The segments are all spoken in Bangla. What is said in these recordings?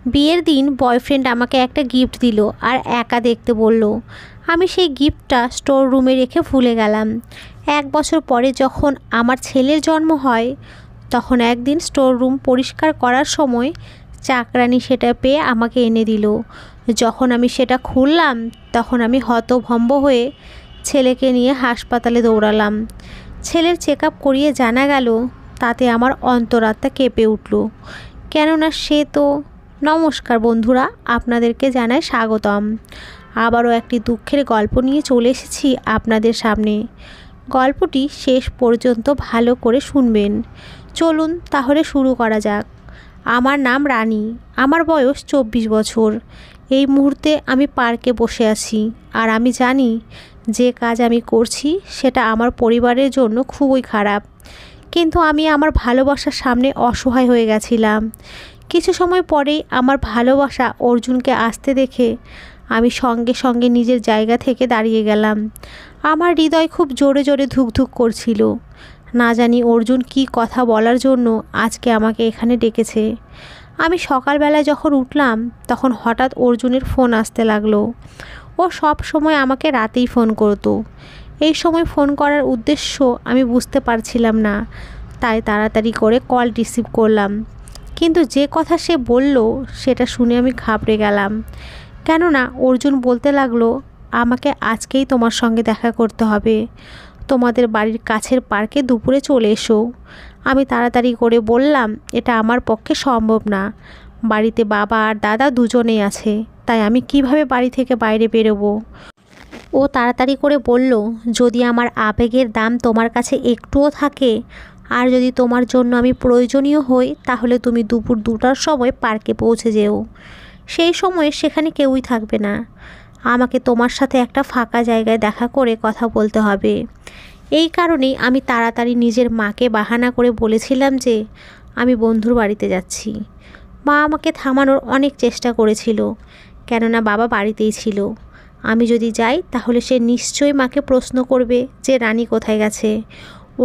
বিয়ের দিন বয়ফ্রেন্ড আমাকে একটা গিফট দিল আর একা দেখতে বলল। আমি সেই গিফটটা স্টোর রুমে রেখে ভুলে গেলাম। 1 বছর পরে যখন আমার ছেলের জন্ম হয়, তখন একদিন স্টোর রুম পরিষ্কার করার সময় চাকরানি সেটা পেয়ে আমাকে এনে দিল। যখন আমি সেটা খুললাম, তখন আমি হতভম্ব হয়ে ছেলেকে নিয়ে হাসপাতালে দৌড়ালাম। ছেলের চেক আপ করিয়ে জানা গেল তাতে আমার অন্তরাত্মা কেঁপে উঠল। কেননা সে তো... নমস্কার বন্ধুরা, আপনাদেরকে জানাই স্বাগতম। আবারও একটি দুঃখের গল্প নিয়ে চলে এসেছি আপনাদের সামনে। গল্পটি শেষ পর্যন্ত ভালো করে শুনবেন। চলুন তাহলে শুরু করা যাক। আমার নাম রানী, আমার বয়স 24 বছর। এই মুহূর্তে আমি পার্কে বসে আছি, আর আমি জানি যে কাজ আমি করছি সেটা আমার পরিবারের জন্য খুবই খারাপ, কিন্তু আমি আমার ভালোবাসার সামনে অসহায় হয়ে গেছিলাম। কিছু সময় পরেই আমার ভালোবাসা অর্জুনকে আসতে দেখে আমি সঙ্গে সঙ্গে নিজের জায়গা থেকে দাঁড়িয়ে গেলাম। আমার হৃদয় খুব জোরে জোরে ধুকধুক করছিল। না জানি অর্জুন কি কথা বলার জন্য আজকে আমাকে এখানে ডেকেছে। আমি সকালবেলায় যখন উঠলাম, তখন হঠাৎ অর্জুনের ফোন আসতে লাগলো। ও সব সময় আমাকে রাতেই ফোন করতো। এই সময় ফোন করার উদ্দেশ্য আমি বুঝতে পারছিলাম না, তাই তাড়াতাড়ি করে কল রিসিভ করলাম। কিন্তু যে কথা সে বলল সেটা শুনে আমি ঘাবড়ে গেলাম। কেননা অর্জুন বলতে লাগলো, আমাকে আজকেই তোমার সঙ্গে দেখা করতে হবে। তোমাদের বাড়ির কাছের পার্কে দুপুরে চলে এসো। আমি তাড়াতাড়ি করে বললাম, এটা আমার পক্ষে সম্ভব না। বাড়িতে বাবা আর দাদা দুজনেই আছে, তাই আমি কিভাবে বাড়ি থেকে বাইরে বেরোবো। ও তাড়াতাড়ি করে বলল, যদি আমার আবেগের দাম তোমার কাছে একটুও থাকে, আর যদি তোমার জন্য আমি প্রয়োজনীয় হই, তাহলে তুমি দুপুর 2টার সময় পার্কে পৌঁছে যেও। সেই সময় সেখানে কেউই থাকবে না। আমাকে তোমার সাথে একটা ফাঁকা জায়গায় দেখা করে কথা বলতে হবে। এই কারণেই আমি তাড়াতাড়ি নিজের মাকে বাহানা করে বলেছিলাম যে আমি বন্ধুর বাড়িতে যাচ্ছি। মা আমাকে থামানোর অনেক চেষ্টা করেছিল, কেননা বাবা বাড়িতেই ছিল। আমি যদি যাই তাহলে সে নিশ্চয়ই মাকে প্রশ্ন করবে যে রানী কোথায় গেছে।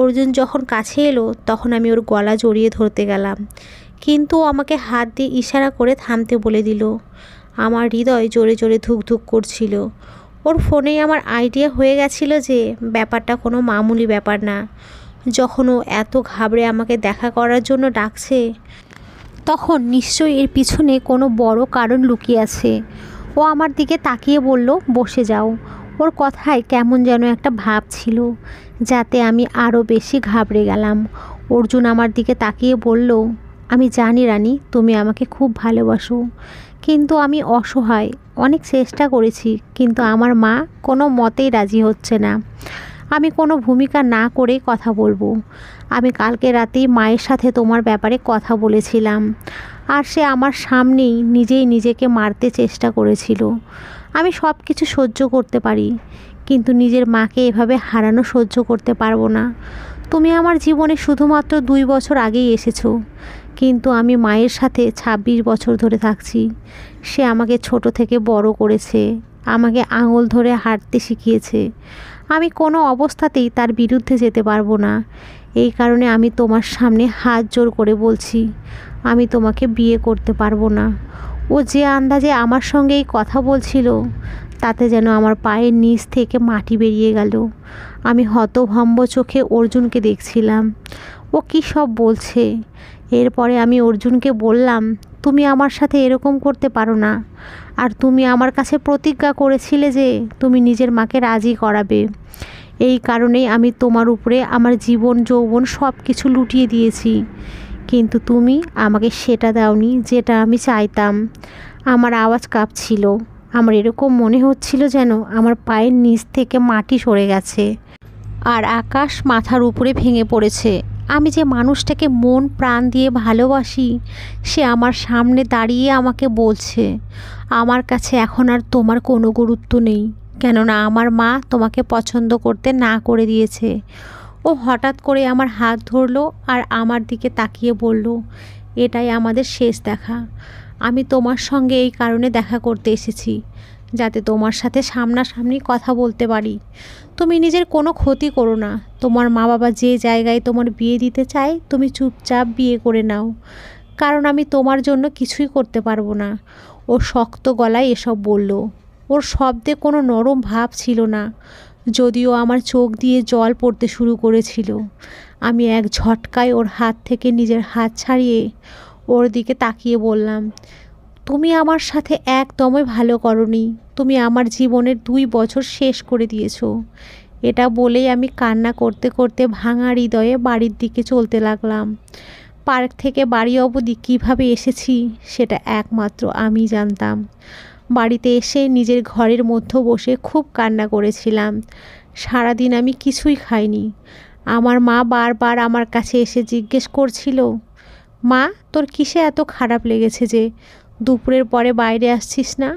অর্জুন যখন কাছে এলো, তখন আমি ওর গলা জড়িয়ে ধরতে গেলাম, কিন্তু ও আমাকে হাত দিয়ে ইশারা করে থামতে বলে দিল। আমার হৃদয় জোরে জোরে ধুকধুক করছিল। ওর ফোনেই আমার আইডিয়া হয়ে গেছিল যে ব্যাপারটা কোনো মামুলি ব্যাপার না। যখন ও এত ঘাবড়ে আমাকে দেখা করার জন্য ডাকছে, তখন নিশ্চয়ই এর পিছনে কোনো বড় কারণ লুকিয়ে আছে। ও আমার দিকে তাকিয়ে বলল, বসে যাও। ওর কথায় কেমন যেন একটা ভাব ছিল, যাতে আমি আরও বেশি ঘাবড়ে গেলাম। অর্জুন আমার দিকে তাকিয়ে বলল, আমি জানি রানী, তুমি আমাকে খুব ভালোবাসো, কিন্তু আমি অসহায়। অনেক চেষ্টা করেছি, কিন্তু আমার মা কোনো মতেই রাজি হচ্ছে না। আমি কোনো ভূমিকা না করেই কথা বলবো। আমি কালকে রাতেই মায়ের সাথে তোমার ব্যাপারে কথা বলেছিলাম, আর সে আমার সামনেই নিজেই নিজেকে মারতে চেষ্টা করেছিল। আমি সব কিছু সহ্য করতে পারি, কিন্তু নিজের মাকে এভাবে হারানো সহ্য করতে পারবো না। তুমি আমার জীবনে শুধুমাত্র 2 বছর আগেই এসেছো, কিন্তু আমি মায়ের সাথে 26 বছর ধরে থাকছি। সে আমাকে ছোট থেকে বড় করেছে, আমাকে আঙুল ধরে হাঁটতে শিখিয়েছে। আমি কোনো অবস্থাতেই তার বিরুদ্ধে যেতে পারবো না। এই কারণে আমি তোমার সামনে হাত জোড় করে বলছি, আমি তোমাকে বিয়ে করতে পারবো না। ও যে আন্দাজে আমার সঙ্গে এই কথা বলছিল, তাতে যেন আমার পায়ের নিচ থেকে মাটি বেরিয়ে গেল। আমি হতভম্ব চোখে অর্জুনকে দেখছিলাম, ও কী সব বলছে। এরপরে আমি অর্জুনকে বললাম, তুমি আমার সাথে এরকম করতে পারো না। আর তুমি আমার কাছে প্রতিজ্ঞা করেছিলে যে তুমি নিজের মাকে রাজি করাবে। এই কারণেই আমি তোমার উপরে আমার জীবন যৌবন সব কিছু লুটিয়ে দিয়েছি, কিন্তু তুমি আমাকে সেটা দাওনি যেটা আমি চাইতাম। আমার আওয়াজ কাঁপছিল। আমার এরকম মনে হচ্ছিল যেন আমার পায়ের নিচ থেকে মাটি সরে গেছে, আর আকাশ মাথার উপরে ভেঙে পড়েছে। আমি যে মানুষটাকে মন প্রাণ দিয়ে ভালোবাসি, সে আমার সামনে দাঁড়িয়ে আমাকে বলছে, আমার কাছে এখন আর তোমার কোনো গুরুত্ব নেই, কেননা আমার মা তোমাকে পছন্দ করতে না করে দিয়েছে। ও হঠাৎ করে আমার হাত ধরলো আর আমার দিকে তাকিয়ে বলল, এটাই আমাদের শেষ দেখা। আমি তোমার সঙ্গে এই কারণে দেখা করতে এসেছি, যাতে তোমার সাথে সামনাসামনি কথা বলতে পারি। তুমি নিজের কোনো ক্ষতি করো না। তোমার মা বাবা যে জায়গায় তোমার বিয়ে দিতে চায়, তুমি চুপচাপ বিয়ে করে নাও, কারণ আমি তোমার জন্য কিছুই করতে পারবো না। ও শক্ত গলায় এসব বলল। ওর শব্দে কোনো নরম ভাব ছিল না, যদিও আমার চোখ দিয়ে জল পড়তে শুরু করেছিল। আমি এক ঝটকায় ওর হাত থেকে নিজের হাত ছাড়িয়ে ওর দিকে তাকিয়ে বললাম, তুমি আমার সাথে একদমই ভালো করনি। তুমি আমার জীবনের 2 বছর শেষ করে দিয়েছো। এটা বলেই আমি কান্না করতে করতে ভাঙা হৃদয়ে বাড়ির দিকে চলতে লাগলাম। পার্ক থেকে বাড়ি অবধি কীভাবে এসেছি সেটা একমাত্র আমি জানতাম। বাড়িতে এসে নিজের ঘরের মধ্যে বসে খুব কান্না করেছিলাম। সারাদিন আমি কিছুই খাইনি। আমার মা বারবার আমার কাছে এসে জিজ্ঞেস করছিল, মা তোর কিসে এত খারাপ লেগেছে যে দুপুরের পরে বাইরে আসছিস না?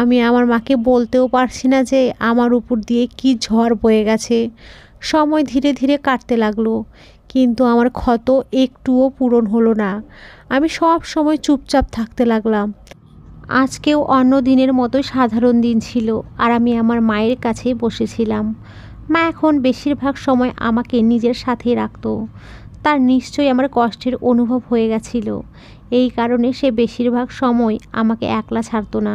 আমি আমার মাকে বলতেও পারছি না যে আমার উপর দিয়ে কি ঝড় বয়ে গেছে। সময় ধীরে ধীরে কাটতে লাগলো, কিন্তু আমার ক্ষত একটুও পূরণ হলো না। আমি সব সময় চুপচাপ থাকতে লাগলাম। আজকেও অন্য দিনের মতোই সাধারণ দিন ছিল, আর আমি আমার মায়ের কাছেই বসেছিলাম। মা এখন বেশিরভাগ সময় আমাকে নিজের সাথেই রাখতো। তার নিশ্চয়ই আমার কষ্টের অনুভব হয়ে গেছিল। এই কারণে সে বেশিরভাগ সময় আমাকে একলা ছাড়তো না।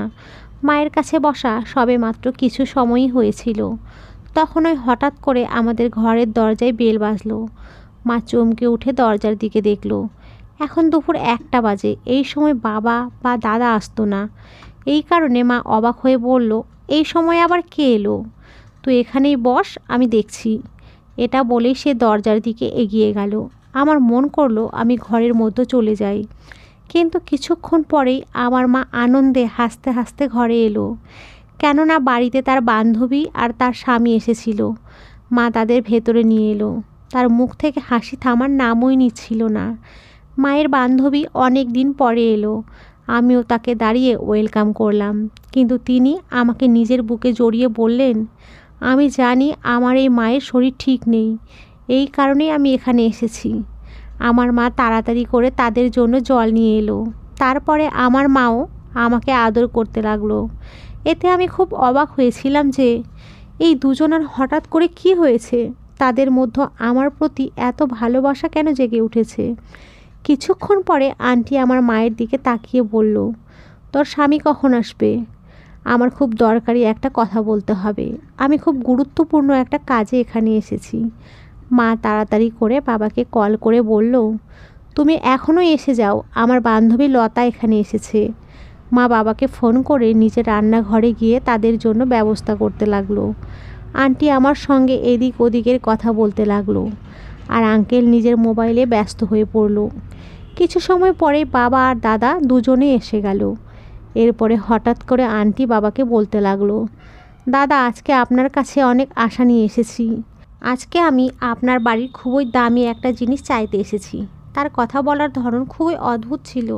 মায়ের কাছে বসা সবে মাত্র কিছু সময়ই হয়েছিল, তখনই হঠাৎ করে আমাদের ঘরের দরজায় বেল বাজলো। মা চমকে উঠে দরজার দিকে দেখল। এখন দুপুর 1টা বাজে, এই সময় বাবা বা দাদা আসতো না। এই কারণে মা অবাক হয়ে বলল, এই সময় আবার কে এলো? তুই এখানেই বস, আমি দেখছি। এটা বলেই সে দরজার দিকে এগিয়ে গেল। আমার মন করলো আমি ঘরের মধ্যে চলে যাই, কিন্তু কিছুক্ষণ পরেই আমার মা আনন্দে হাসতে হাসতে ঘরে এলো, কেননা বাড়িতে তার বান্ধবী আর তার স্বামী এসেছিল। মা তাদের ভেতরে নিয়ে এলো। তার মুখ থেকে হাসি থামার নামই নিচ্ছিল না। মায়ের বান্ধবী অনেক দিন পরে এলো। আমিও তাকে দাঁড়িয়ে ওয়েলকাম করলাম, কিন্তু তিনি আমাকে নিজের বুকে জড়িয়ে বললেন, আমি জানি আমার এই মায়ের শরীর ঠিক নেই, এই কারণেই আমি এখানে এসেছি। আমার মা তাড়াতাড়ি করে তাদের জন্য জল নিয়ে এলো। তারপরে আমার মাও আমাকে আদর করতে লাগলো। এতে আমি খুব অবাক হয়েছিলাম যে এই দুজনের হঠাৎ করে কি হয়েছে। তাদের মধ্যে আমার প্রতি এত ভালোবাসা কেন জেগে উঠেছে। কিছুক্ষণ পরে আন্টি আমার মায়ের দিকে তাকিয়ে বলল, তোর স্বামী কখন আসবে? আমার খুব দরকারি একটা কথা বলতে হবে। আমি খুব গুরুত্বপূর্ণ একটা কাজে এখানে এসেছি। মা তাড়াতাড়ি করে বাবাকে কল করে বলল, তুমি এখনও এসে যাও, আমার বান্ধবী লতা এখানে এসেছে। মা বাবাকে ফোন করে নিজের রান্নাঘরে গিয়ে তাদের জন্য ব্যবস্থা করতে লাগলো। আন্টি আমার সঙ্গে এদিক ওদিকের কথা বলতে লাগলো, আর আঙ্কেল নিজের মোবাইলে ব্যস্ত হয়ে পড়ল। কিছু সময় পরে বাবা আর দাদা দুজনেই এসে গেল। এরপরে হঠাৎ করে আন্টি বাবাকে বলতে লাগলো, দাদা আজকে আপনার কাছে অনেক আশা নিয়ে এসেছি। আজকে আমি আপনার বাড়ির খুবই দামি একটা জিনিস চাইতে এসেছি। তার কথা বলার ধরন খুবই অদ্ভুত ছিল,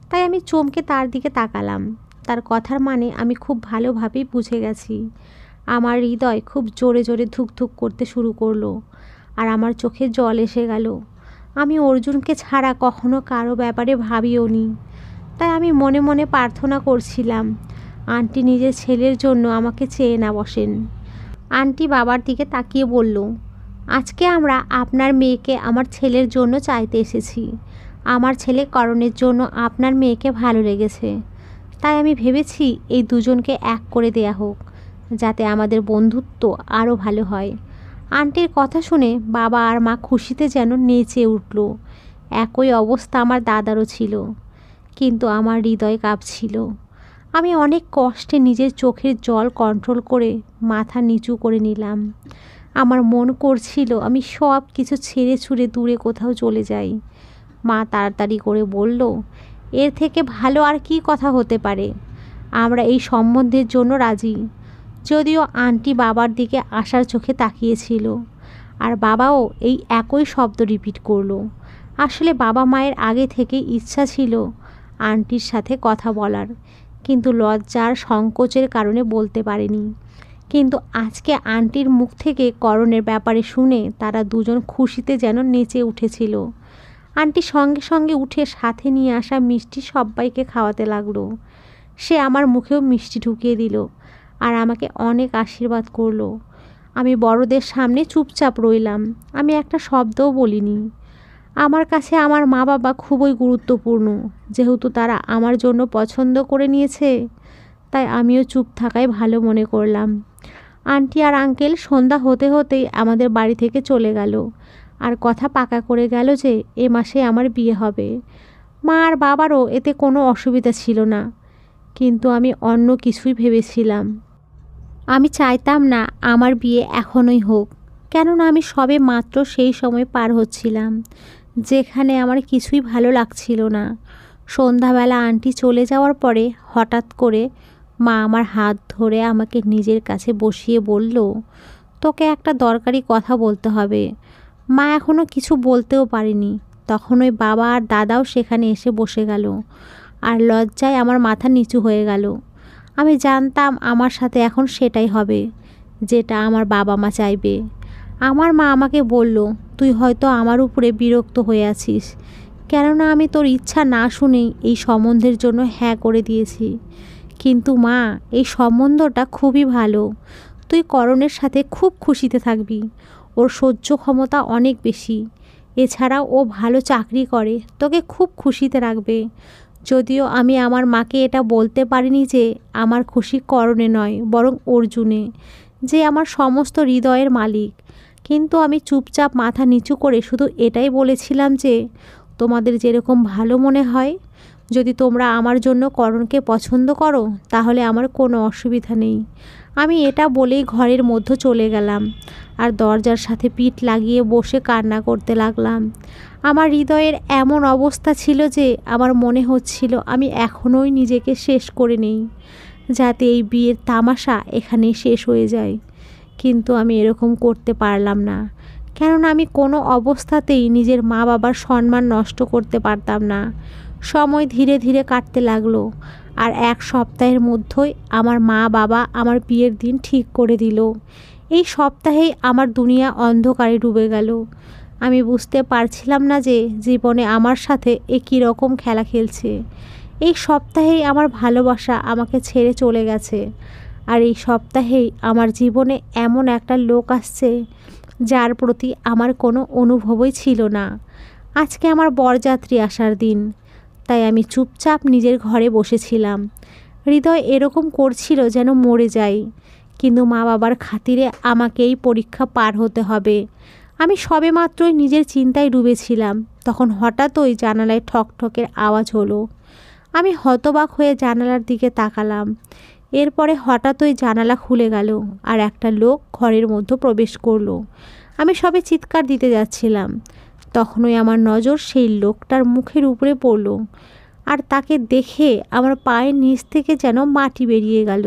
তাই আমি চমকে তার দিকে তাকালাম। তার কথার মানে আমি খুব ভালোভাবেই বুঝে গেছি। আমার হৃদয় খুব জোরে জোরে ধুকধুক করতে শুরু করলো, আর আমার চোখে জল এসে গেল। আমি অর্জুনকে ছাড়া কখনো কারো ব্যাপারে ভাবিও নি। তাই আমি মনে মনে প্রার্থনা করছিলাম আন্টি নিজের ছেলের জন্য আমাকে চেয়ে না বসেন। আন্টি বাবার দিকে তাকিয়ে বলল, আজকে আমরা আপনার মেয়েকে আমার ছেলের জন্য চাইতে এসেছি। আমার ছেলে করণের জন্য আপনার মেয়েকে ভালো লেগেছে, তাই আমি ভেবেছি এই দুজনকে এক করে দেয়া হোক, যাতে আমাদের বন্ধুত্ব আরও ভালো হয়। আন্টির কথা শুনে বাবা আর মা খুশিতে যেন নেচে উঠল। একই অবস্থা আমার দাদারও ছিল, কিন্তু আমার হৃদয় কাঁপছিল। আমি অনেক কষ্টে নিজের চোখের জল কন্ট্রোল করে মাথা নিচু করে নিলাম। আমার মন করছিল আমি সব কিছু ছেড়ে ছুড়ে দূরে কোথাও চলে যাই। মা তাড়াতাড়ি করে বলল, এর থেকে ভালো আর কি কথা হতে পারে? আমরা এই সম্বন্ধের জন্য রাজি। যদিও আন্টি বাবার দিকে আশার চোখে তাকিয়েছিল, আর বাবাও এই একই শব্দ রিপিট করলো। আসলে বাবা মায়ের আগে থেকে ইচ্ছা ছিল আন্টির সাথে কথা বলার, কিন্তু লজ্জার সংকোচের কারণে বলতে পারেনি। কিন্তু আজকে আন্টির মুখ থেকে করণের ব্যাপারে শুনে তারা দুজন খুশিতে যেন নেচে উঠেছিল। আন্টি সঙ্গে সঙ্গে উঠে সাথে নিয়ে আসা মিষ্টি সবাইকে খাওয়াতে লাগলো। সে আমার মুখেও মিষ্টি ঢুকিয়ে দিল, আর আমাকে অনেক আশীর্বাদ করলো। আমি বড়দের সামনে চুপচাপ রইলাম, আমি একটা শব্দও বলিনি। আমার কাছে আমার মা বাবা খুবই গুরুত্বপূর্ণ। যেহেতু তারা আমার জন্য পছন্দ করে নিয়েছে, তাই আমিও চুপ থাকাই ভালো মনে করলাম। আন্টি আর আঙ্কেল সন্ধ্যা হতে হতেই আমাদের বাড়ি থেকে চলে গেল, আর কথা পাকা করে গেল যে এ মাসে আমার বিয়ে হবে। মা আর বাবারও এতে কোনো অসুবিধা ছিল না, কিন্তু আমি অন্য কিছুই ভেবেছিলাম। আমি চাইতাম না আমার বিয়ে এখনই হোক, কেননা আমি সবে মাত্র সেই সময় পার হচ্ছিলাম যেখানে আমার কিছুই ভালো লাগছিল না। সন্ধ্যাবেলা আন্টি চলে যাওয়ার পরে হঠাৎ করে মা আমার হাত ধরে আমাকে নিজের কাছে বসিয়ে বলল, তোকে একটা দরকারি কথা বলতে হবে। মা এখনও কিছু বলতেও পারেনি, তখন ওই বাবা আর দাদাও সেখানে এসে বসে গেল, আর লজ্জায় আমার মাথা নিচু হয়ে গেল। আমি জানতাম আমার সাথে এখন সেটাই হবে যেটা আমার বাবা মা চাইবে। আমার মা আমাকে বলল, তুই হয়তো আমার উপরে বিরক্ত হয়ে আছিস, কেননা আমি তোর ইচ্ছা না শুনেই এই সম্বন্ধের জন্য হ্যাঁ করে দিয়েছি। কিন্তু মা, এই সম্বন্ধটা খুবই ভালো, তুই করণের সাথে খুব খুশিতে থাকবি। ওর সহ্য ক্ষমতা অনেক বেশি, এছাড়াও ও ভালো চাকরি করে, তোকে খুব খুশিতে রাখবে। যদিও আমি আমার মাকে এটা বলতে পারিনি যে আমার খুশি করণে নয়, বরং অর্জুনে, যে আমার সমস্ত হৃদয়ের মালিক। কিন্তু আমি চুপচাপ মাথা নিচু করে শুধু এটাই বলেছিলাম যে তোমাদের যেরকম ভালো মনে হয়, যদি তোমরা আমার জন্য করণকে পছন্দ করো তাহলে আমার কোনো অসুবিধা নেই। আমি এটা বলেই ঘরের মধ্যে চলে গেলাম, আর দরজার সাথে পিঠ লাগিয়ে বসে কান্না করতে লাগলাম। আমার হৃদয়ের এমন অবস্থা ছিল যে আমার মনে হচ্ছিল আমি এখনই নিজেকে শেষ করে নেই, যাতে এই বিয়ের তামাশা এখানেই শেষ হয়ে যায়। কিন্তু আমি এরকম করতে পারলাম না, কেননা আমি কোনো অবস্থাতেই নিজের মা বাবার সম্মান নষ্ট করতে পারতাম না। সময় ধীরে ধীরে কাটতে লাগলো, আর এক সপ্তাহের মধ্যেই আমার মা বাবা আমার বিয়ের দিন ঠিক করে দিল। এই সপ্তাহেই আমার দুনিয়া অন্ধকারে ডুবে গেল। আমি বুঝতে পারছিলাম না যে জীবনে আমার সাথে এ কী রকম খেলা খেলছে। এই সপ্তাহেই আমার ভালোবাসা আমাকে ছেড়ে চলে গেছে, আর এই সপ্তাহেই আমার জীবনে এমন একটা লোক আসছে যার প্রতি আমার কোনো অনুভবই ছিল না। আজকে আমার বরযাত্রী আসার দিন, তাই আমি চুপচাপ নিজের ঘরে বসেছিলাম। হৃদয় এরকম করছিল যেন মরে যাই, কিন্তু মা বাবার খাতিরে আমাকে এই পরীক্ষা পার হতে হবে। আমি সবেমাত্রই নিজের চিন্তায় ডুবেছিলাম, তখন হঠাৎই জানালায় ঠকঠকের আওয়াজ হলো। আমি হতবাক হয়ে জানালার দিকে তাকালাম। এরপরে হঠাৎই জানালা খুলে গেল, আর একটা লোক ঘরের মধ্যে প্রবেশ করলো। আমি সবে চিৎকার দিতে যাচ্ছিলাম, তখনই আমার নজর সেই লোকটার মুখের উপরে পড়ল, আর তাকে দেখে আমার পায়ের নিচ থেকে যেন মাটি বেরিয়ে গেল।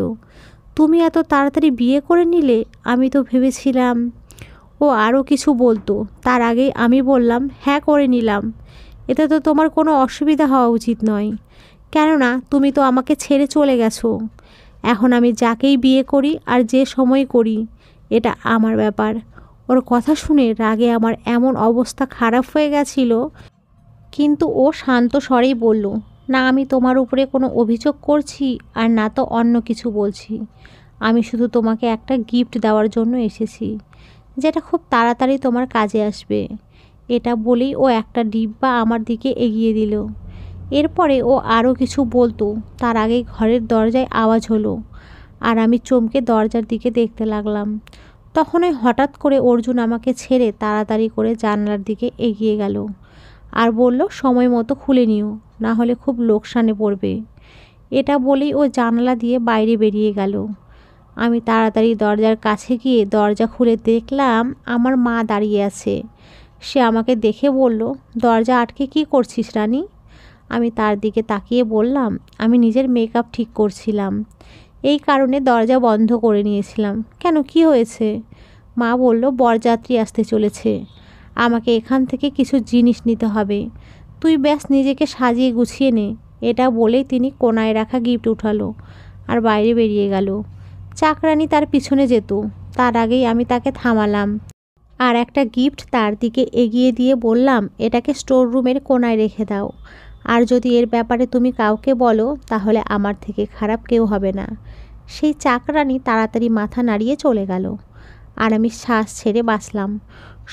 তুমি এত তাড়াতাড়ি বিয়ে করে নিলে? আমি তো ভেবেছিলাম। ও আরও কিছু বলতো, তার আগেই আমি বললাম, হ্যাঁ করে নিলাম। এতে তো তোমার কোনো অসুবিধা হওয়া উচিত নয়, কেননা তুমি তো আমাকে ছেড়ে চলে গেছো। এখন আমি যাকেই বিয়ে করি আর যে সময় করি, এটা আমার ব্যাপার। ওর কথা শুনে রাগে আমার এমন অবস্থা খারাপ হয়ে গেছিল, কিন্তু ও শান্ত স্বরেই বলল, না আমি তোমার উপরে কোনো অভিযোগ করছি আর না তো অন্য কিছু বলছি। আমি শুধু তোমাকে একটা গিফট দেওয়ার জন্য এসেছি, যেটা খুব তাড়াতাড়ি তোমার কাজে আসবে। এটা বলেই ও একটা ডিব্বা আমার দিকে এগিয়ে দিল। এরপরে ও আরও কিছু বলতো, তার আগেই ঘরের দরজায় আওয়াজ হলো, আর আমি চমকে দরজার দিকে দেখতে লাগলাম। তখনই হঠাৎ করে অর্জুন আমাকে ছেড়ে তাড়াতাড়ি করে জানালার দিকে এগিয়ে গেল, আর বলল, সময় মতো খুলে নিও, না হলে খুব লোকসানে পড়বে। এটা বলেই ও জানালা দিয়ে বাইরে বেরিয়ে গেল। আমি তাড়াতাড়ি দরজার কাছে গিয়ে দরজা খুলে দেখলাম আমার মা দাঁড়িয়ে আছে। সে আমাকে দেখে বলল, দরজা আটকে কী করছিস রানী? আমি তার দিকে তাকিয়ে বললাম, আমি নিজের মেকআপ ঠিক করছিলাম, এই কারণে দরজা বন্ধ করে নিয়েছিলাম। কেন, কি হয়েছে? মা বলল, বরযাত্রী আসতে চলেছে, আমাকে এখান থেকে কিছু জিনিস নিতে হবে, তুই ব্যাস নিজেকে সাজিয়ে গুছিয়ে নে। এটা বলেই তিনি কোনায় রাখা গিফট উঠালো আর বাইরে বেরিয়ে গেল। চাকরানি তার পিছনে যেত, তার আগেই আমি তাকে থামালাম, আর একটা গিফট তার দিকে এগিয়ে দিয়ে বললাম, এটাকে স্টোর রুমের কোনায় রেখে দাও, আর যদি এর ব্যাপারে তুমি কাউকে বলো তাহলে আমার থেকে খারাপ কেউ হবে না। সেই চাকরানি তাড়াতাড়ি মাথা নাড়িয়ে চলে গেল, আর আমি শ্বাস ছেড়ে বাঁচলাম।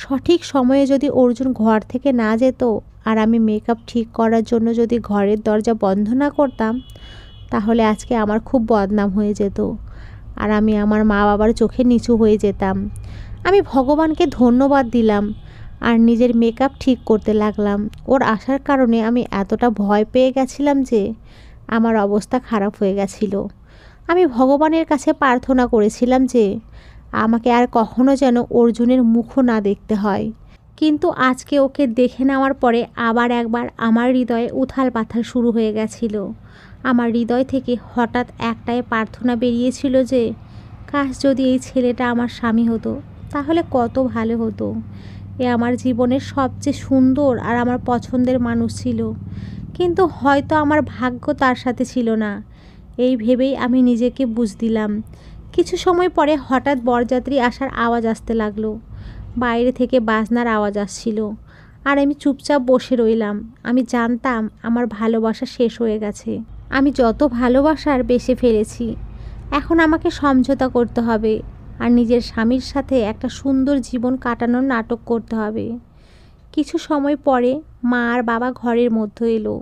সঠিক সময়ে যদি অর্জুন ঘর থেকে না যেত আর আমি মেকআপ ঠিক করার জন্য যদি ঘরের দরজা বন্ধ না করতাম, তাহলে আজকে আমার খুব বদনাম হয়ে যেত আর আমি আমার মা বাবার চোখে নিচু হয়ে যেতাম। আমি ভগবানকে ধন্যবাদ দিলাম আর নিজের মেকআপ ঠিক করতে লাগলাম। ওর আসার কারণে আমি এতটা ভয় পেয়ে গেছিলাম যে আমার অবস্থা খারাপ হয়ে গেছিল। আমি ভগবানের কাছে প্রার্থনা করেছিলাম যে আমাকে আর কখনো যেন অর্জুনের মুখও না দেখতে হয়। কিন্তু আজকে ওকে দেখে নেওয়ার পরে আবার একবার আমার হৃদয়ে উথাল পাথাল শুরু হয়ে গেছিল। আমার হৃদয় থেকে হঠাৎ একটাই প্রার্থনা বেরিয়েছিল যে কাশ যদি এই ছেলেটা আমার স্বামী হতো তাহলে কত ভালো হতো। এ আমার জীবনের সবচেয়ে সুন্দর আর আমার পছন্দের মানুষ ছিল, কিন্তু হয়তো আমার ভাগ্য তার সাথে ছিল না। এই ভেবেই আমি নিজেকে বুঝ দিলাম। কিছু সময় পরে হঠাৎ বরযাত্রী আসার আওয়াজ আসতে লাগলো। বাইরে থেকে বাজনার আওয়াজ আসছিল আর আমি চুপচাপ বসে রইলাম। আমি জানতাম আমার ভালোবাসা শেষ হয়ে গেছে। আমি যত ভালোবাসার বেসে ফেলেছি, এখন আমাকে সমঝোতা করতে হবে আর নিজের স্বামীর সাথে একটা সুন্দর জীবন কাটানোর নাটক করতে হবে। কিছু সময় পরে মা আর বাবা ঘরের মধ্যে এলো।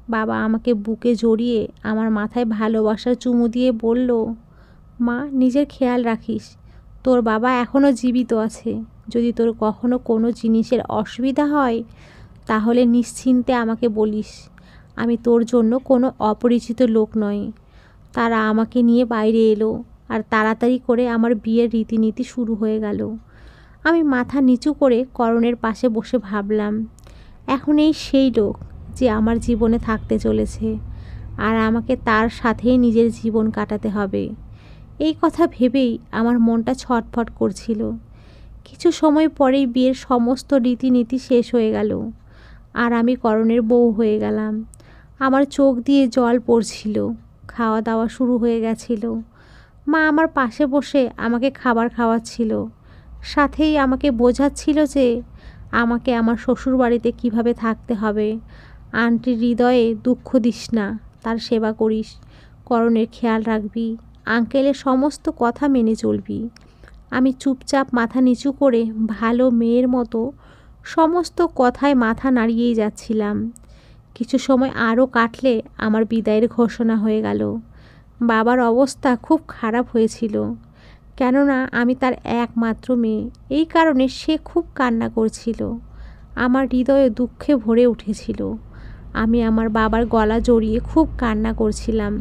বাবা আমাকে বুকে জড়িয়ে আমার মাথায় ভালোবাসার চুমু দিয়ে বলল, মা, নিজের খেয়াল রাখিস, তোর বাবা এখনও জীবিত আছে। যদি তোর কখনো কোনো জিনিসের অসুবিধা হয় তাহলে নিশ্চিন্তে আমাকে বলিস। আমি তোর জন্য কোনো অপরিচিত লোক নই। তারা আমাকে নিয়ে বাইরে এলো আর তাড়াতাড়ি করে আমার বিয়ের রীতিনীতি শুরু হয়ে গেল। আমি মাথা নিচু করে করণের পাশে বসে ভাবলাম, এখন এই সেই লোক যে আমার জীবনে থাকতে চলেছে আর আমাকে তার সাথেই নিজের জীবন কাটাতে হবে। এই কথা ভেবেই আমার মনটা ছটফট করছিল। কিছু সময় পরেই বিয়ের সমস্ত রীতিনীতি শেষ হয়ে গেল আর আমি করণের বউ হয়ে গেলাম। আমার চোখ দিয়ে জল পড়ছিল। খাওয়া দাওয়া শুরু হয়ে গেছিল। মা আমার পাশে বসে আমাকে খাবার খাওয়াচ্ছিল, সাথেই আমাকে বোঝাচ্ছিল যে আমাকে আমার শ্বশুরবাড়িতে কিভাবে থাকতে হবে। আন্টির হৃদয়ে দুঃখ দিস না, তার সেবা করিস, করণের খেয়াল রাখবি, আঙ্কেলের সমস্ত কথা মেনে চলবি। আমি চুপচাপ মাথা নিচু করে ভালো মেয়ের মতো সমস্ত কথায় মাথা নাড়িয়েই যাচ্ছিলাম। কিছু সময় আরও কাটলে আমার বিদায়ের ঘোষণা হয়ে গেল। বাবার অবস্থা খুব খারাপ হয়েছিল, কেননা আমি তার একমাত্র মেয়ে। এই কারণে সে খুব কান্না করছিল। আমার হৃদয়ে দুঃখে ভরে উঠেছিল। আমি আমার বাবার গলা জড়িয়ে খুব কান্না করছিলাম।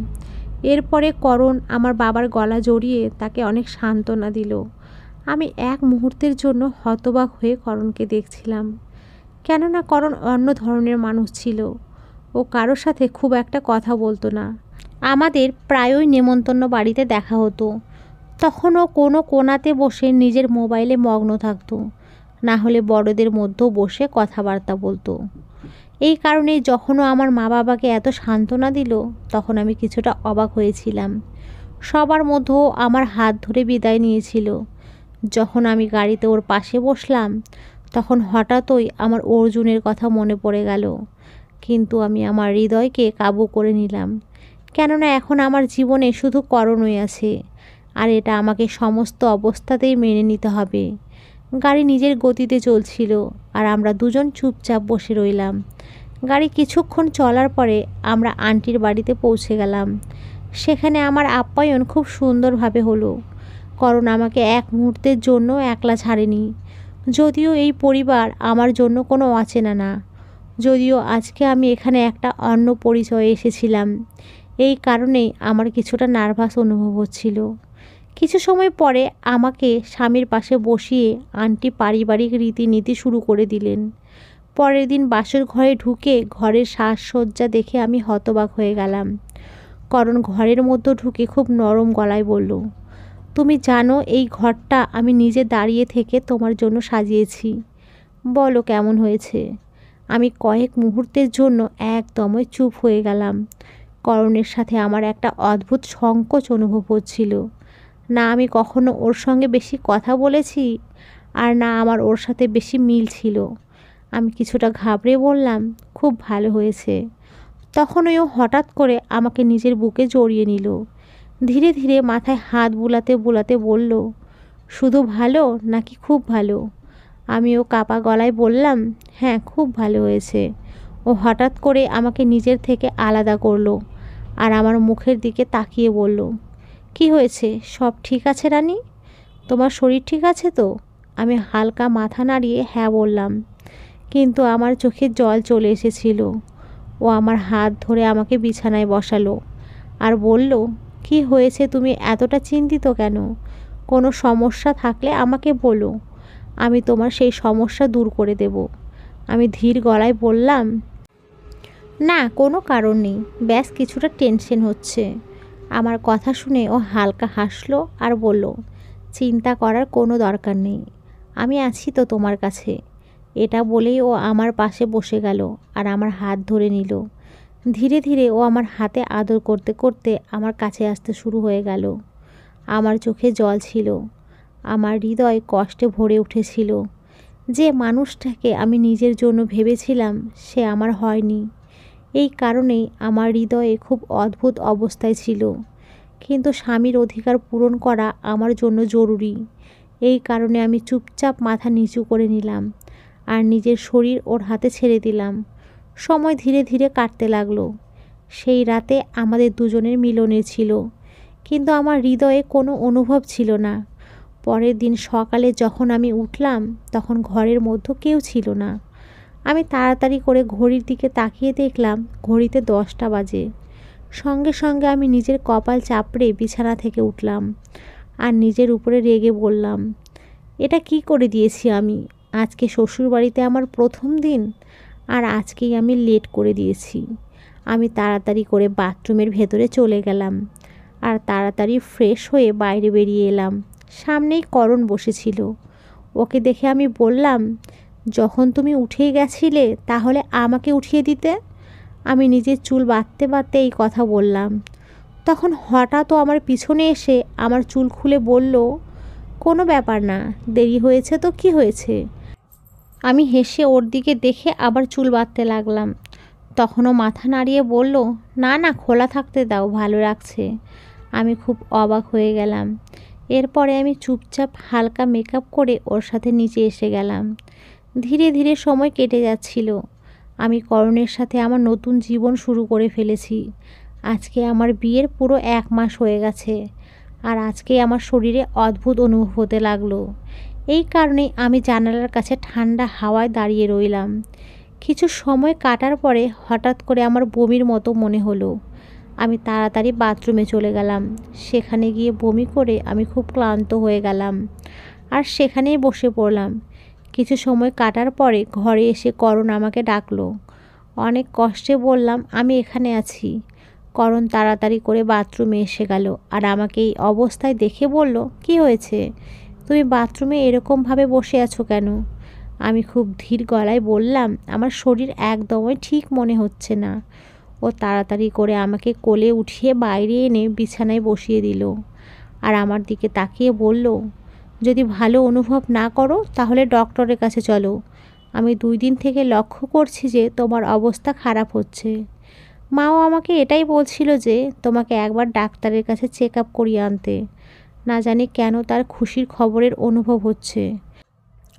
এরপরে করণ আমার বাবার গলা জড়িয়ে তাকে অনেক সান্ত্বনা দিল। আমি এক মুহূর্তের জন্য হতবাক হয়ে করণকে দেখছিলাম, কেননা করণ অন্য ধরনের মানুষ ছিল। ও কারোর সাথে খুব একটা কথা বলতো না। আমাদের প্রায়ই নেমন্তন্ন বাড়িতে দেখা হতো, তখন ও কোনো কোণাতে বসে নিজের মোবাইলে মগ্ন থাকতো, না হলে বড়দের মধ্যেও বসে কথাবার্তা বলতো। এই কারণে যখনও আমার মা বাবাকে এত সান্ত্বনা দিল তখন আমি কিছুটা অবাক হয়েছিলাম। সবার মধ্যেও আমার হাত ধরে বিদায় নিয়েছিল। যখন আমি গাড়িতে ওর পাশে বসলাম তখন হঠাৎই আমার অর্জুনের কথা মনে পড়ে গেল। কিন্তু আমি আমার হৃদয়কে কাবু করে নিলাম, কেননা এখন আমার জীবনে শুধু করণই আছে আর এটা আমাকে সমস্ত অবস্থাতেই মেনে নিতে হবে। গাড়ি নিজের গতিতে চলছিল আর আমরা দুজন চুপচাপ বসে রইলাম। গাড়ি কিছুক্ষণ চলার পরে আমরা আন্টির বাড়িতে পৌঁছে গেলাম। সেখানে আমার আপ্যায়ন খুব সুন্দরভাবে হলো। করণ আমাকে এক মুহূর্তের জন্য একলা ছাড়েনি। যদিও এই পরিবার আমার জন্য কোনো অচেনা না, যদিও আজকে আমি এখানে একটা অন্য পরিচয়ে এসেছিলাম, এই কারণেই আমার কিছুটা নার্ভাস অনুভব হচ্ছিল। কিছু সময় পরে আমাকে স্বামীর পাশে বসিয়ে আন্টি পারিবারিক রীতিনীতি শুরু করে দিলেন। পরের দিন বাসর ঘরে ঢুকে ঘরের সাজসজ্জা দেখে আমি হতবাক হয়ে গেলাম। করণ ঘরের মধ্যে ঢুকে খুব নরম গলায় বলল, তুমি জানো এই ঘরটা আমি নিজে দাঁড়িয়ে থেকে তোমার জন্য সাজিয়েছি, বলো কেমন হয়েছে। আমি কয়েক মুহূর্তের জন্য একদমই চুপ হয়ে গেলাম। করণের সাথে আমার একটা অদ্ভুত সংকোচ অনুভব হচ্ছিল। না আমি কখনো ওর সঙ্গে বেশি কথা বলেছি আর না আমার ওর সাথে বেশি মিল ছিল। আমি কিছুটা ঘাবড়ে বললাম, খুব ভালো হয়েছে। তখনই ও হঠাৎ করে আমাকে নিজের বুকে জড়িয়ে নিল। ধীরে ধীরে মাথায় হাত বুলাতে বুলাতে বলল, শুধু ভালো নাকি খুব ভালো? আমিও কাপা গলায় বললাম, হ্যাঁ খুব ভালো হয়েছে। ও হঠাৎ করে আমাকে নিজের থেকে আলাদা করলো আর আমার মুখের দিকে তাকিয়ে বলল, কি হয়েছে, সব ঠিক আছে রানী? তোমার শরীর ঠিক আছে তো? আমি হালকা মাথা নাড়িয়ে হ্যাঁ বললাম, কিন্তু আমার চোখে জল চলে এসেছিল। ও আমার হাত ধরে আমাকে বিছানায় বসালো আর বলল, কি হয়েছে, তুমি এতটা চিন্তিত কেন? কোনো সমস্যা থাকলে আমাকে বলো, আমি তোমার সেই সমস্যা দূর করে দেব। আমি ধীর গলায় বললাম, না কোনো কারণ নেই, ব্যাস কিছুটা টেনশন হচ্ছে। আমার কথা শুনে ও হালকা হাসলো আর বলল, চিন্তা করার কোনো দরকার নেই, আমি আছি তো তোমার কাছে। এটা বলেই ও আমার পাশে বসে গেল আর আমার হাত ধরে নিল। ধীরে ধীরে ও আমার হাতে আদর করতে করতে আমার কাছে আসতে শুরু হয়ে গেল। আমার চোখে জল ছিল, আমার হৃদয় কষ্টে ভরে উঠেছিল। যে মানুষটাকে আমি নিজের জন্য ভেবেছিলাম সে আমার হয়নি। এই কারণেই আমার হৃদয়ে খুব অদ্ভুত অবস্থায় ছিল। কিন্তু স্বামীর অধিকার পূরণ করা আমার জন্য জরুরি। এই কারণে আমি চুপচাপ মাথা নিচু করে নিলাম আর নিজের শরীর ওর হাতে ছেড়ে দিলাম। সময় ধীরে ধীরে কাটতে লাগলো। সেই রাতে আমাদের দুজনের মিলনের ছিল, কিন্তু আমার হৃদয়ে কোনো অনুভব ছিল না। পরের দিন সকালে যখন আমি উঠলাম তখন ঘরের মধ্যে কেউ ছিল না। আমি তাড়াতাড়ি করে ঘড়ির দিকে তাকিয়ে দেখলাম ঘড়িতে 10টা বাজে। সঙ্গে সঙ্গে আমি নিজের কপাল চাপড়ে বিছানা থেকে উঠলাম আর নিজের উপরে রেগে বললাম, এটা কি করে দিয়েছি আমি? আজকে শ্বশুরবাড়িতে আমার প্রথম দিন আর আজকেই আমি লেট করে দিয়েছি। আমি তাড়াতাড়ি করে বাথরুমের ভেতরে চলে গেলাম আর তাড়াতাড়ি ফ্রেশ হয়ে বাইরে বেরিয়ে এলাম। সামনেই করণ বসেছিল। ওকে দেখে আমি বললাম, যখন তুমি উঠেই গেছিলে তাহলে আমাকে উঠিয়ে দিতে। আমি নিজের চুল বাঁধতে বাঁধতে এই কথা বললাম। তখন হঠাৎ ও আমার পিছনে এসে আমার চুল খুলে বলল, কোনো ব্যাপার না, দেরি হয়েছে তো কি হয়েছে? আমি হেসে ওর দিকে দেখে আবার চুল বাঁধতে লাগলাম। তখনও মাথা নাড়িয়ে বলল, না না খোলা থাকতে দাও, ভালো লাগছে। আমি খুব অবাক হয়ে গেলাম। এরপরে আমি চুপচাপ হালকা মেকআপ করে ওর সাথে নিচে এসে গেলাম। ধীরে ধীরে সময় কেটে যাচ্ছিল। আমি করণের সাথে আমার নতুন জীবন শুরু করে ফেলেছি। আজকে আমার বিয়ের পুরো 1 মাস হয়ে গেছে আর আজকে আমার শরীরে অদ্ভুত অনুভব হতে লাগলো। এই কারণেই আমি জানালার কাছে ঠান্ডা হাওয়ায় দাঁড়িয়ে রইলাম। কিছু সময় কাটার পরে হঠাৎ করে আমার বমির মতো মনে হলো। আমি তাড়াতাড়ি বাথরুমে চলে গেলাম। সেখানে গিয়ে বমি করে আমি খুব ক্লান্ত হয়ে গেলাম আর সেখানেই বসে পড়লাম। কিছু সময় কাটার পরে ঘরে এসে করণ আমাকে ডাকলো। অনেক কষ্টে বললাম, আমি এখানে আছি। করণ তাড়াতাড়ি করে বাথরুমে এসে গেল আর আমাকে এই অবস্থায় দেখে বলল, কি হয়েছে, তুমি বাথরুমে এরকমভাবে বসে আছো কেন? আমি খুব ধীর গলায় বললাম, আমার শরীর একদমই ঠিক মনে হচ্ছে না। ও তাড়াতাড়ি করে আমাকে কোলে উঠিয়ে বাইরে এনে বিছানায় বসিয়ে দিল আর আমার দিকে তাকিয়ে বলল, যদি ভালো অনুভব না করো তাহলে ডক্টরের কাছে চলো। আমি 2 দিন থেকে লক্ষ্য করছি যে তোমার অবস্থা খারাপ হচ্ছে। মাও আমাকে এটাই বলছিল যে তোমাকে একবার ডাক্তারের কাছে চেক আপ করিয়ে আনতে। না জানি কেন তার খুশির খবরের অনুভব হচ্ছে।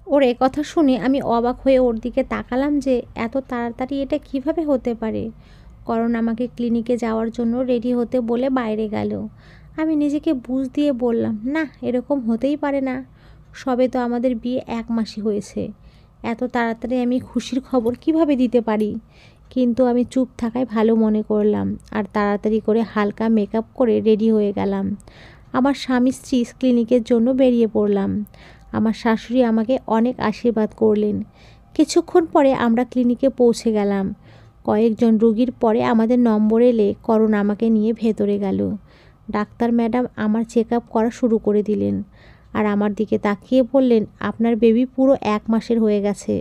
ওর কথা শুনে আমি অবাক হয়ে ওর দিকে তাকালাম যে এত তাড়াতাড়ি এটা কিভাবে হতে পারে। করণ আমাকে ক্লিনিকে যাওয়ার জন্য রেডি হতে বলে বাইরে গেল। আমি নিজেকে বুঝ দিয়ে বললাম, না এরকম হতেই পারে না, সবে তো আমাদের বিয়ে 1 মাসই হয়েছে, এত তাড়াতাড়ি আমি খুশির খবর কিভাবে দিতে পারি? কিন্তু আমি চুপ থাকায় ভালো মনে করলাম আর তাড়াতাড়ি করে হালকা মেকআপ করে রেডি হয়ে গেলাম। আমার স্বামী স্ত্রী ক্লিনিকের জন্য বেরিয়ে পড়লাম। আমার শাশুড়ি আমাকে অনেক আশীর্বাদ করলেন। কিছুক্ষণ পরে আমরা ক্লিনিকে পৌঁছে গেলাম। কয়েকজন রোগীর পরে আমাদের নম্বর এলে করণ আমাকে নিয়ে ভেতরে গেল। ডাক্তার ম্যাডাম আমার চেক আপ করা শুরু করে দিলেন আর আমার দিকে তাকিয়ে বললেন, আপনার বেবি পুরো 1 মাসের হয়ে গেছে।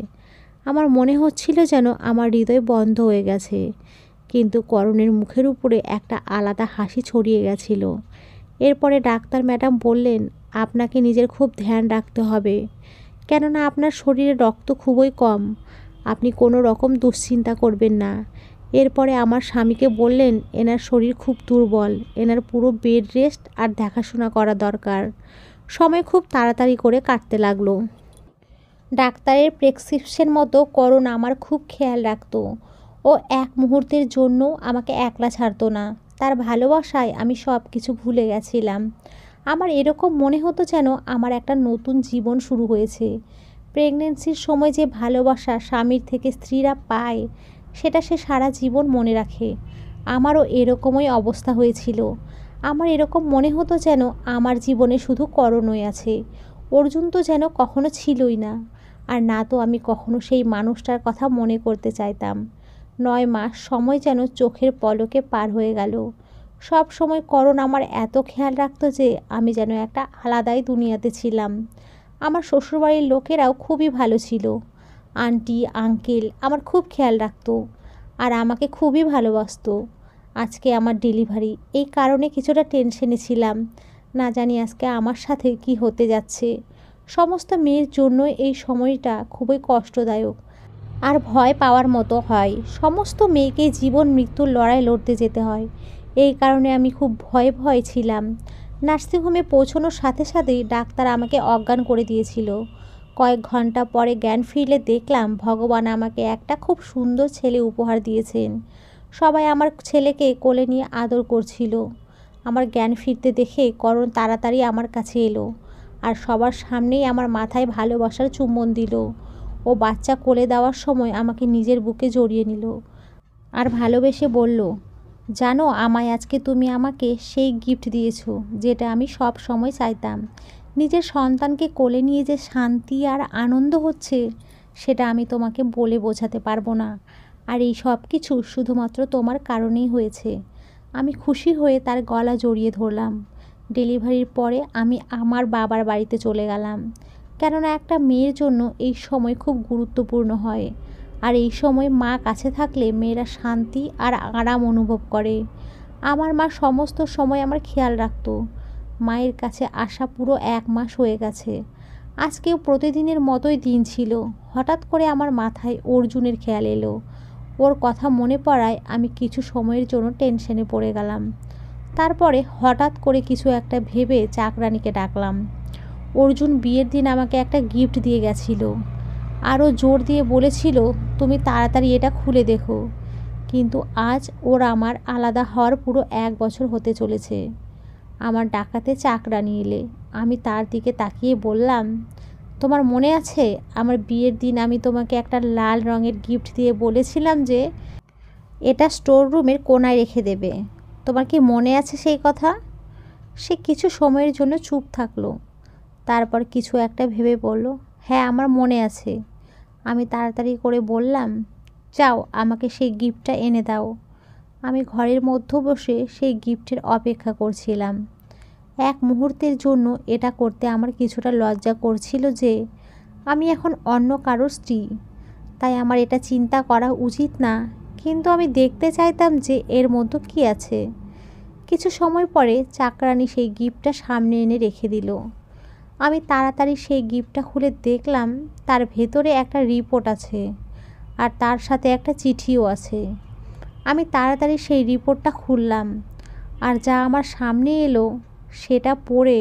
আমার মনে হচ্ছিল যেন আমার হৃদয় বন্ধ হয়ে গেছে, কিন্তু করণের মুখের উপরে একটা আলাদা হাসি ছড়িয়ে গেছিল। এরপরে ডাক্তার ম্যাডাম বললেন, আপনাকে নিজের খুব ধ্যান রাখতে হবে, কেননা আপনার শরীরে রক্ত খুবই কম। আপনি কোনো রকম দুশ্চিন্তা করবেন না। এরপরে আমার স্বামীকে বললেন, এনার শরীর খুব দুর্বল, এনার পুরো বেড রেস্ট আর দেখাশোনা করা দরকার। সময় খুব তাড়াতাড়ি করে কাটতে লাগলো। ডাক্তারের প্রেসক্রিপশন মতো করণ আমার খুব খেয়াল রাখতো। ও এক মুহূর্তের জন্য আমাকে একলা ছাড়তো না। তার ভালোবাসায় আমি সব কিছু ভুলে গেছিলাম। আমার এরকম মনে হতো যেন আমার একটা নতুন জীবন শুরু হয়েছে। প্রেগনেন্সির সময় যে ভালোবাসা স্বামীর থেকে স্ত্রীরা পায়, সেটা সে সারা জীবন মনে রাখে। আমারও এরকমই অবস্থা হয়েছিল। আমার এরকম মনে হতো যেন আমার জীবনে শুধু করণই আছে, অর্জুন তো যেন কখনো ছিলই না। আর না তো আমি কখনো সেই মানুষটার কথা মনে করতে চাইতাম। 9 মাস সময় যেন চোখের পলকে পার হয়ে গেল। সব সময় করণ আমার এত খেয়াল রাখতো যে আমি যেন একটা আলাদাই দুনিয়াতে ছিলাম। আমার শ্বশুরবাড়ির লোকেরাও খুবই ভালো ছিল। আন্টি আঙ্কেল আমার খুব খেয়াল রাখতো আর আমাকে খুবই ভালোবাসতো। আজকে আমার ডেলিভারি, এই কারণে কিছুটা টেনশনে ছিলাম। না জানি আজকে আমার সাথে কি হতে যাচ্ছে। সমস্ত মেয়ের জন্য এই সময়টা খুবই কষ্টদায়ক আর ভয় পাওয়ার মতো হয়। সমস্ত মেয়েকে জীবন মৃত্যুর লড়াই লড়তে যেতে হয়। এই কারণে আমি খুব ভয়ে ছিলাম। নার্সিংহোমে পৌঁছানোর সাথে সাথেই ডাক্তার আমাকে অজ্ঞান করে দিয়েছিল। কয়েক ঘন্টা পরে জ্ঞান ফিরলে দেখলাম ভগবান আমাকে একটা খুব সুন্দর ছেলে উপহার দিয়েছেন। সবাই আমার ছেলেকে কোলে নিয়ে আদর করছিল। আমার জ্ঞান ফিরতে দেখে করণ তাড়াতাড়ি আমার কাছে এলো আর সবার সামনেই আমার মাথায় ভালোবাসার চুম্বন দিল। ও বাচ্চা কোলে দেওয়ার সময় আমাকে নিজের বুকে জড়িয়ে নিল আর ভালোবেসে বলল, জানো আমায় আজকে তুমি আমাকে সেই গিফট দিয়েছো যেটা আমি সব সময় চাইতাম। নিজের সন্তানকে কোলে নিয়ে যে শান্তি আর আনন্দ হচ্ছে, সেটা আমি তোমাকে বলে বোঝাতে পারবো না। আর এই সব কিছু শুধুমাত্র তোমার কারণেই হয়েছে। আমি খুশি হয়ে তার গলা জড়িয়ে ধরলাম। ডেলিভারির পরে আমি আমার বাবার বাড়িতে চলে গেলাম, কেননা একটা মেয়ের জন্য এই সময় খুব গুরুত্বপূর্ণ হয়। আর এই সময় মা কাছে থাকলে মেয়েরা শান্তি আর আরাম অনুভব করে। আমার মা সমস্ত সময় আমার খেয়াল রাখতো। মায়ের কাছে আসা পুরো 1 মাস হয়ে গেছে। আজকেও প্রতিদিনের মতোই দিন ছিল। হঠাৎ করে আমার মাথায় অর্জুনের খেয়াল এলো। ওর কথা মনে পড়ায় আমি কিছু সময়ের জন্য টেনশনে পড়ে গেলাম। তারপরে হঠাৎ করে কিছু একটা ভেবে চাকরানিকে ডাকলাম। অর্জুন বিয়ের দিন আমাকে একটা গিফট দিয়ে গেছিল। আরও জোর দিয়ে বলেছিল, তুমি তাড়াতাড়ি এটা খুলে দেখো। কিন্তু আজ ওর আমার আলাদা হওয়ার পুরো 1 বছর হতে চলেছে। আমার ডাকাতে চাকরানি এলে। আমি তার দিকে তাকিয়ে বললাম, তোমার মনে আছে আমার বিয়ের দিন আমি তোমাকে একটা লাল রঙের গিফট দিয়ে বলেছিলাম যে এটা স্টোর রুমের কোণায় রেখে দেবে? তোমার কি মনে আছে সেই কথা? সে কিছু সময়ের জন্য চুপ থাকলো। তারপর কিছু একটা ভেবে বলল, হ্যাঁ আমার মনে আছে। আমি তাড়াতাড়ি করে বললাম, যাও আমাকে সেই গিফটটা এনে দাও। আমি ঘরের মধ্যে বসে সেই গিফটের অপেক্ষা করছিলাম। এক মুহূর্তের জন্য এটা করতে আমার কিছুটা লজ্জা করছিল যে আমি এখন অন্য কারোর স্ত্রী, তাই আমার এটা চিন্তা করা উচিত না। কিন্তু আমি দেখতে চাইতাম যে এর মধ্যে কী আছে। কিছু সময় পরে চাকরানি সেই গিফটটা সামনে এনে রেখে দিল। আমি তাড়াতাড়ি সেই গিফটটা খুলে দেখলাম তার ভেতরে একটা রিপোর্ট আছে আর তার সাথে একটা চিঠিও আছে। আমি তাড়াতাড়ি সেই রিপোর্টটা খুললাম আর যা আমার সামনে এলো সেটা পড়ে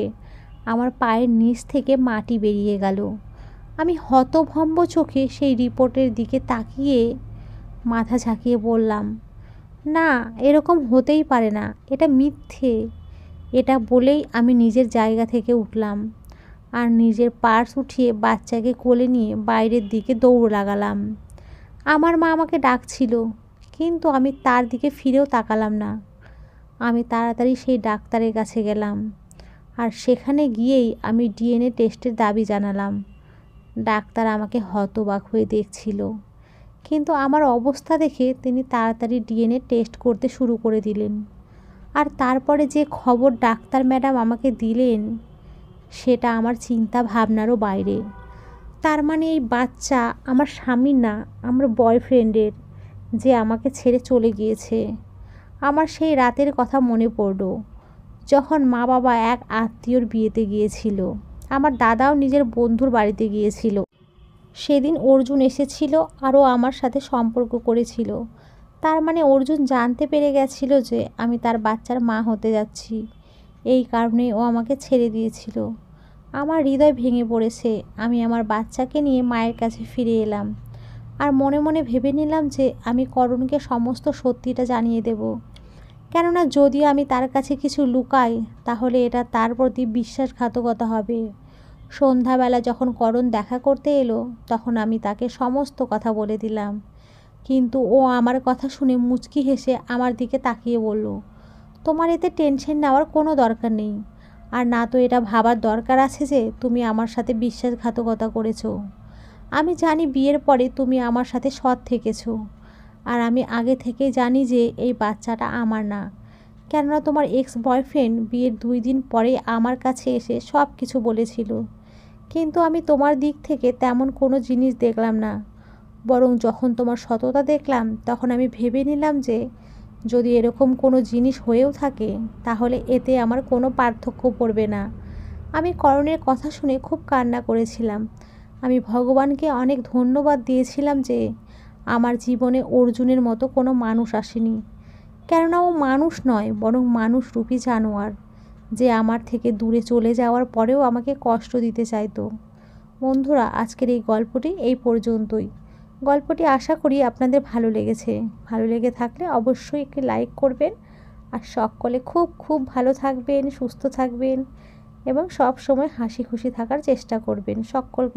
আমার পায়ের নিচ থেকে মাটি বেরিয়ে গেল। আমি হতভম্ব চোখে সেই রিপোর্টের দিকে তাকিয়ে মাথা ঝাঁকিয়ে বললাম, না, এরকম হতেই পারে না, এটা মিথ্যে। এটা বলেই আমি নিজের জায়গা থেকে উঠলাম আর নিজের পার্স উঠিয়ে বাচ্চাকে কোলে নিয়ে বাইরের দিকে দৌড় লাগালাম। আমার মা আমাকে ডাকছিল, কিন্তু আমি তার দিকে ফিরেও তাকালাম না। আমি তাড়াতাড়ি সেই ডাক্তারের কাছে গেলাম আর সেখানে গিয়েই আমি ডিএনএ টেস্টের দাবি জানালাম। ডাক্তার আমাকে হতবাক হয়ে দেখছিল, কিন্তু আমার অবস্থা দেখে তিনি তাড়াতাড়ি ডিএনএ টেস্ট করতে শুরু করে দিলেন। আর তারপরে যে খবর ডাক্তার ম্যাডাম আমাকে দিলেন, সেটা আমার চিন্তা ভাবনারও বাইরে। তার মানে এই বাচ্চা আমার স্বামীর না, আমার বয়ফ্রেন্ডের, যে আমাকে ছেড়ে চলে গিয়েছে। আমার সেই রাতের কথা মনে পড়ল, যখন মা বাবা এক আত্মীয়র বিয়েতে গিয়েছিল। আমার দাদাও নিজের বন্ধুর বাড়িতে গিয়েছিল। সেদিন অর্জুন এসেছিল আরও আমার সাথে সম্পর্ক করেছিল। তার মানে অর্জুন জানতে পেরে গেছিল যে আমি তার বাচ্চার মা হতে যাচ্ছি। এই কারণেই ও আমাকে ছেড়ে দিয়েছিল। আমার হৃদয় ভেঙে পড়েছে। আমি আমার বাচ্চাকে নিয়ে মায়ের কাছে ফিরে এলাম আর মনে মনে ভেবে নিলাম যে আমি করণকে সমস্ত সত্যিটা জানিয়ে দেব। কেননা যদি আমি তার কাছে কিছু লুকাই তাহলে এটা তার প্রতি বিশ্বাসঘাতকতা হবে। সন্ধ্যাবেলা যখন করণ দেখা করতে এলো তখন আমি তাকে সমস্ত কথা বলে দিলাম, কিন্তু ও আমার কথা শুনে মুচকি হেসে আমার দিকে তাকিয়ে বলল, তোমার এতে টেনশন নেওয়ার কোনো দরকার নেই, আর না তো এটা ভাবার দরকার আছে যে তুমি আমার সাথে বিশ্বাসঘাতকতা করেছো। আমি জানি বিয়ের পরে তুমি আমার সাথে সৎ থেকেছো, আর আমি আগে থেকেই জানি যে এই বাচ্চাটা আমার না। কেননা তোমার এক্স বয়ফ্রেন্ড বিয়ের 2 দিন পরে আমার কাছে এসে সব কিছু বলেছিল, কিন্তু আমি তোমার দিক থেকে তেমন কোনো জিনিস দেখলাম না। বরং যখন তোমার সততা দেখলাম তখন আমি ভেবে নিলাম যে যদি এরকম কোনো জিনিস হয়েও থাকে তাহলে এতে আমার কোনো পার্থক্য পড়বে না। আমি করণের কথা শুনে খুব কান্না করেছিলাম। আমি ভগবানকে অনেক ধন্যবাদ দিয়েছিলাম যে আমার জীবনে অর্জুনের মতো কোনো মানুষ আসেনি। কেননা ও মানুষ নয়, বরং মানুষরূপী জানোয়ার, যে আমার থেকে দূরে চলে যাওয়ার পরেও আমাকে কষ্ট দিতে চাইতো। বন্ধুরা, আজকের এই গল্পটি এই পর্যন্তই। গল্পটি আশা করি আপনাদের ভালো লেগেছে। ভালো লেগে থাকলে অবশ্যই একটি লাইক করবেন, আর সকলে খুব খুব ভালো থাকবেন, সুস্থ থাকবেন এবং সব সময় হাসি খুশি থাকার চেষ্টা করবেন। সকলকে